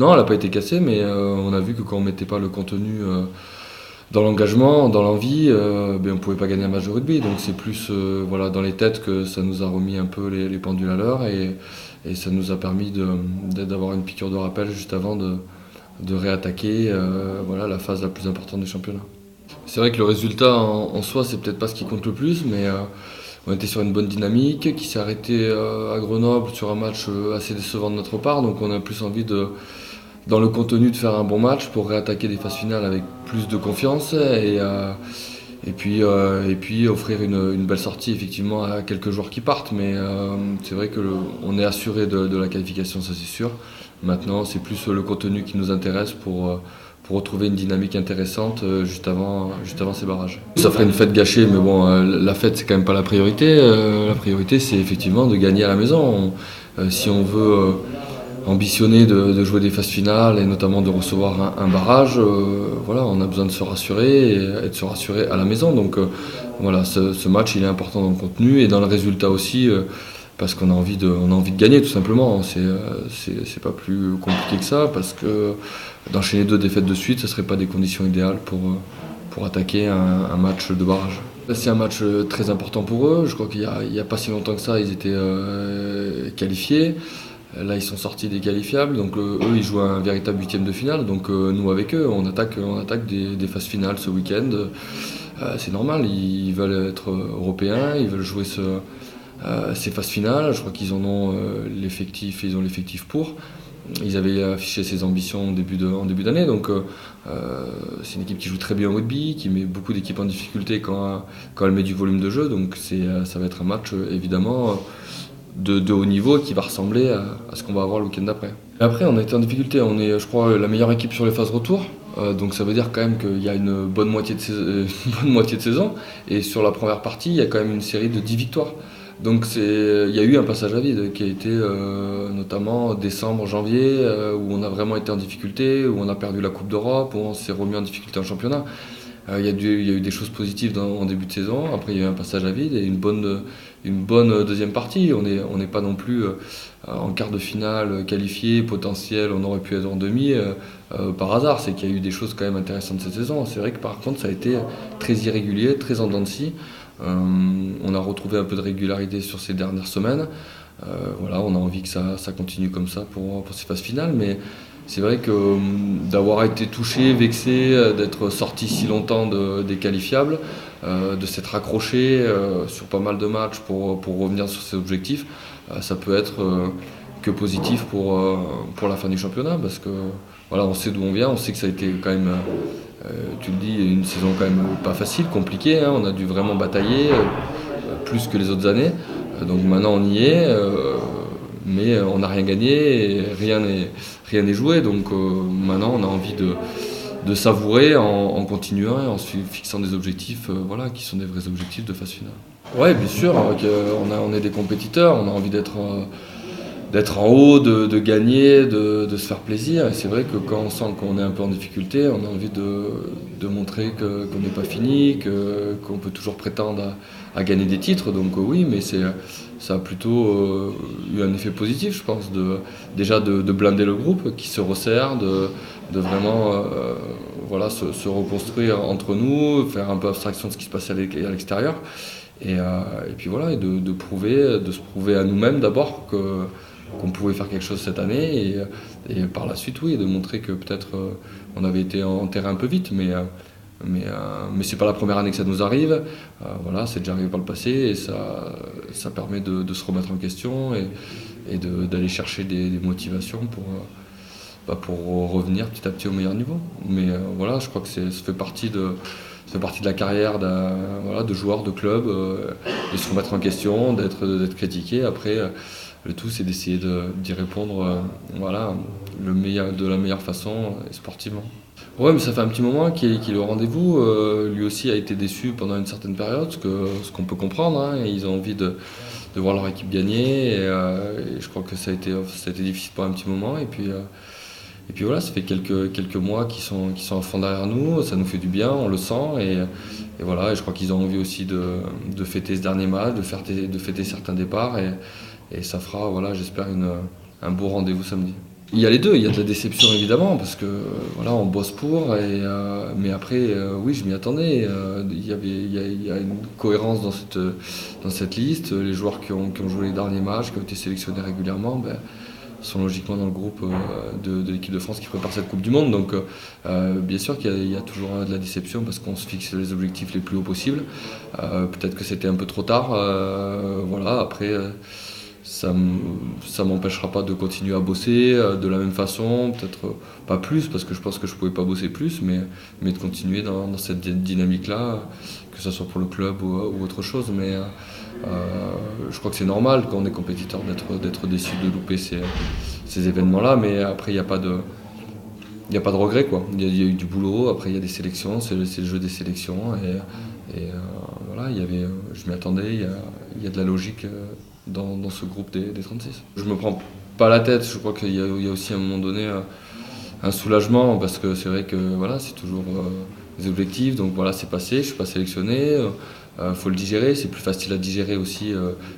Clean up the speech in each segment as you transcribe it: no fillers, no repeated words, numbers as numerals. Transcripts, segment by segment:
Non, elle n'a pas été cassée, mais on a vu que quand on mettait pas le contenu dans l'engagement, dans l'envie, on ne pouvait pas gagner un match de rugby. Donc c'est plus voilà, dans les têtes que ça nous a remis un peu les pendules à l'heure et ça nous a permis d'avoir une piqûre de rappel juste avant de réattaquer voilà, la phase la plus importante du championnat. C'est vrai que le résultat en soi, c'est peut-être pas ce qui compte le plus, mais on était sur une bonne dynamique qui s'est arrêtée à Grenoble sur un match assez décevant de notre part. Donc on a plus envie dans le contenu de faire un bon match pour réattaquer des phases finales avec plus de confiance et puis offrir une belle sortie effectivement à quelques joueurs qui partent. Mais c'est vrai qu'on est assuré de la qualification, ça c'est sûr. Maintenant, c'est plus le contenu qui nous intéresse pour retrouver une dynamique intéressante juste avant ces barrages. Ça ferait une fête gâchée, mais bon, la fête c'est quand même pas la priorité. La priorité c'est effectivement de gagner à la maison. Si on veut ambitionner de jouer des phases finales et notamment de recevoir un barrage, voilà, on a besoin de se rassurer et de se rassurer à la maison. Donc voilà, ce match il est important dans le contenu et dans le résultat aussi. Parce qu'on a envie de gagner tout simplement. C'est pas plus compliqué que ça, parce que d'enchaîner 2 défaites de suite, ce ne serait pas des conditions idéales pour attaquer un match de barrage. C'est un match très important pour eux. Je crois qu'il n'y a pas si longtemps que ça, ils étaient qualifiés. Là, ils sont sortis des qualifiables, donc eux, ils jouent un véritable 8e de finale. Donc nous, avec eux, on attaque des phases finales ce week-end. C'est normal, ils veulent être européens, ils veulent jouer ces phases finales. Je crois qu'ils en ont l'effectif, ils ont l'effectif pour. Ils avaient affiché ses ambitions en début d'année, donc c'est une équipe qui joue très bien au rugby, qui met beaucoup d'équipes en difficulté quand elle met du volume de jeu, donc ça va être un match évidemment de haut niveau qui va ressembler à ce qu'on va avoir le week-end d'après. Après, on a été en difficulté, on est je crois la meilleure équipe sur les phases retour. Donc ça veut dire quand même qu'il y a une bonne moitié de saison, et sur la première partie il y a quand même une série de 10 victoires. Donc il y a eu un passage à vide qui a été notamment décembre, janvier, où on a vraiment été en difficulté, où on a perdu la Coupe d'Europe, où on s'est remis en difficulté en championnat. Il y a eu des choses positives en début de saison, après il y a eu un passage à vide et une bonne deuxième partie. On n'est pas non plus en quart de finale qualifié, potentiel, on aurait pu être en demi par hasard. C'est qu'il y a eu des choses quand même intéressantes cette saison. C'est vrai que par contre ça a été très irrégulier, très en dents de scie. On a retrouvé un peu de régularité sur ces dernières semaines. Voilà, on a envie que ça continue comme ça pour ces phases finales, mais c'est vrai que d'avoir été touché, vexé, d'être sorti si longtemps des qualifiables, de s'être accroché sur pas mal de matchs pour revenir sur ses objectifs, ça peut être que positif pour la fin du championnat, parce que voilà, on sait d'où on vient, on sait que ça a été quand même, tu le dis, une saison quand même pas facile, compliquée, hein, on a dû vraiment batailler plus que les autres années, donc maintenant on y est, mais on n'a rien gagné, et rien n'est joué, donc maintenant on a envie de savourer en continuant et en fixant des objectifs voilà, qui sont des vrais objectifs de phase finale. Ouais, bien sûr, on est des compétiteurs, on a envie d'être en haut, de gagner, de se faire plaisir. Et c'est vrai que quand on sent qu'on est un peu en difficulté, on a envie de montrer qu'on n'est pas fini, qu'on peut toujours prétendre à gagner des titres. Donc oui, mais ça a plutôt eu un effet positif, je pense, déjà de blinder le groupe qui se resserre, de vraiment voilà, se reconstruire entre nous, faire un peu abstraction de ce qui se passait à l'extérieur. Et puis voilà, et de se prouver à nous-mêmes d'abord qu'on pouvait faire quelque chose cette année, et par la suite, oui, de montrer que peut-être on avait été en terrain un peu vite, mais c'est pas la première année que ça nous arrive. Voilà, c'est déjà arrivé par le passé, et ça permet de se remettre en question et d'aller chercher des motivations pour revenir petit à petit au meilleur niveau. Mais voilà, je crois que ça fait partie de la carrière de joueur de club, de se remettre en question, d'être critiqué. Après, le tout, c'est d'essayer d'y répondre voilà, de la meilleure façon et sportivement. Ouais, mais ça fait un petit moment qu'il est au rendez-vous. Lui aussi a été déçu pendant une certaine période, ce qu'on peut comprendre. Hein, et ils ont envie de voir leur équipe gagner. Et je crois que ça a été difficile pour un petit moment. Et puis voilà, ça fait quelques mois qui sont à fond derrière nous, ça nous fait du bien, on le sent, et voilà, et je crois qu'ils ont envie aussi de fêter ce dernier match, de fêter certains départs, et ça fera, voilà, j'espère, un beau rendez-vous samedi. Il y a les deux, il y a de la déception évidemment parce que voilà, on bosse pour mais après oui, je m'y attendais. Il y a une cohérence dans cette liste. Les joueurs qui ont joué les derniers matchs, qui ont été sélectionnés régulièrement, sont logiquement dans le groupe de l'équipe de France qui prépare cette Coupe du Monde. Donc bien sûr qu'il y a toujours de la déception parce qu'on se fixe les objectifs les plus hauts possibles. Peut-être que c'était un peu trop tard. Voilà, après. Ça m'empêchera pas de continuer à bosser de la même façon, peut-être pas plus parce que je pense que je pouvais pas bosser plus, mais de continuer dans cette dynamique-là, que ce soit pour le club ou autre chose. Mais je crois que c'est normal quand on est compétiteur d'être déçu de louper ces événements-là, mais après il n'y a pas de regret quoi. Il y a eu du boulot, après il y a des sélections, c'est le jeu des sélections voilà, je m'y attendais, il y a de la logique dans ce groupe des 36. Je me prends pas la tête, je crois qu'il y a aussi à un moment donné un soulagement parce que c'est vrai que voilà, c'est toujours des objectifs, donc voilà, c'est passé, je suis pas sélectionné, faut le digérer, c'est plus facile à digérer aussi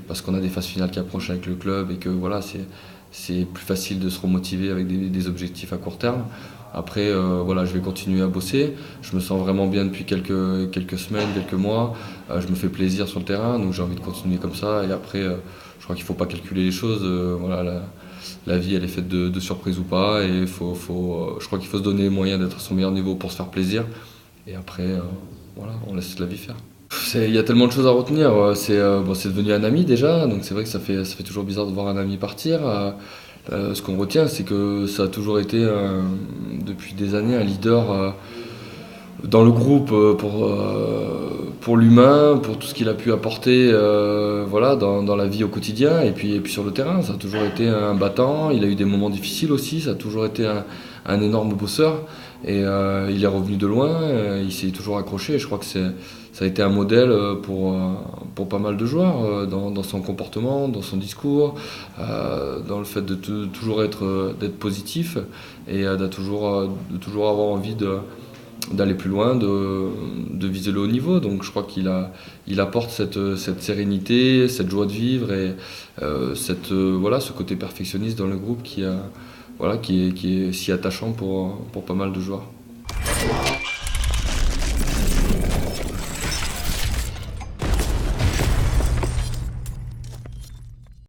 parce qu'on a des phases finales qui approchent avec le club et que voilà, c'est plus facile de se remotiver avec des objectifs à court terme. Après, voilà, je vais continuer à bosser. Je me sens vraiment bien depuis quelques semaines, quelques mois. Je me fais plaisir sur le terrain, donc j'ai envie de continuer comme ça. Et après, je crois qu'il ne faut pas calculer les choses. Voilà, la vie, elle est faite de surprises ou pas. Et je crois qu'il faut se donner les moyens d'être à son meilleur niveau pour se faire plaisir. Et après, voilà, on laisse la vie faire. Il y a tellement de choses à retenir. C'est devenu un ami déjà, donc c'est vrai que ça fait toujours bizarre de voir un ami partir. Ce qu'on retient, c'est que ça a toujours été, depuis des années, un leader dans le groupe pour l'humain, pour tout ce qu'il a pu apporter voilà, dans la vie au quotidien et puis sur le terrain. Ça a toujours été un battant, il a eu des moments difficiles aussi, ça a toujours été un énorme bosseur et il est revenu de loin, il s'est toujours accroché et je crois que ça a été un modèle pour pas mal de joueurs dans son comportement, dans son discours, dans le fait de toujours d'être positif et de toujours avoir envie d'aller plus loin, de viser le haut niveau. Donc je crois il apporte cette sérénité, cette joie de vivre et voilà, ce côté perfectionniste dans le groupe qui est si attachant pour pas mal de joueurs.